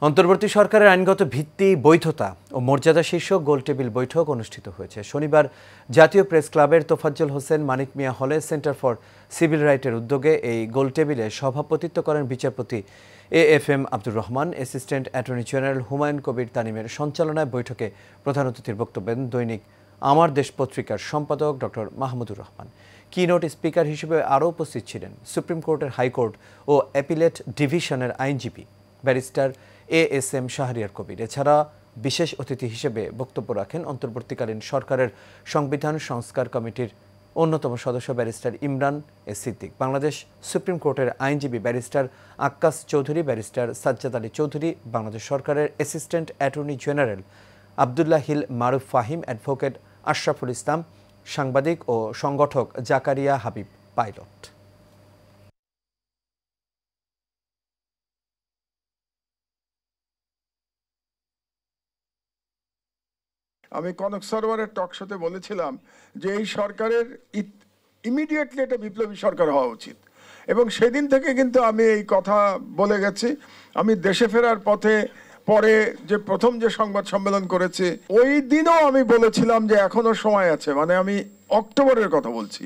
অন্তর্বর্তী সরকারের আইনগত ভিত্তি, বৈধতা ও মর্যাদা শীর্ষক গোলটেবিল বৈঠক অনুষ্ঠিত হয়েছে। শনিবার জাতীয় প্রেস ক্লাবের তোফাজ্জল হোসেন মানিক মিয়া হলে সেন্টার ফর সিভিল রাইটের উদ্যোগে এই গোলটেবিলে সভাপতিত্ব করেন বিচারপতি AFM Abdur Rahman. Assistant attorney general Humayun Kabir তানিমের সঞ্চালনায় বৈঠকে প্রধান অতিথির বক্তব্য দেন দৈনিক আমার দেশ পত্রিকার সম্পাদক doctor Mahmudur Rahman. Keynote speaker হিসেবে আরও উপস্থিত ছিলেন সুপ্রিম কোর্টের হাইকোর্ট ও অ্যাপিলেট ডিভিশনের আইনজীবী ব্যারিস্টার এএসএম শাহরিয়ার কবির। এছাড়া বিশেষ অতিথি হিসেবে বক্তব্য রাখেন অন্তর্বর্তীকালীন সরকারের সংবিধান সংস্কার কমিটির অন্যতম সদস্য barrister Imran A Siddique, Bangladesh supreme কোর্টের আইনজীবী ব্যারিস্টার আক্কাস চৌধুরী, ব্যারিস্টার সাজ্জাদ আলী চৌধুরী, বাংলাদেশ সরকারের assistant attorney general Abdullah Hil Maruf Fahim, advocate Ashraful Islam, সাংবাদিক ও সংগঠক জাকারিয়া হাবিব পাইলট। আমি কনক সরোয়ারের টক শোতে বলেছিলাম যে এই সরকারের ইমিডিয়েটলি একটা বিপ্লবী সরকার হওয়া উচিত, এবং সেদিন থেকে কিন্তু আমি এই কথা বলে গেছি। আমি দেশে ফেরার পথে পরে যে প্রথম যে সংবাদ সম্মেলন করেছি ওই দিনও আমি বলেছিলাম যে এখনো সময় আছে, মানে আমি অক্টোবরের কথা বলছি,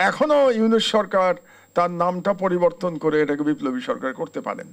এখনো ইউনূস সরকার তার নামটা পরিবর্তন করে এটাকে বিপ্লবী সরকার করতে পারেন।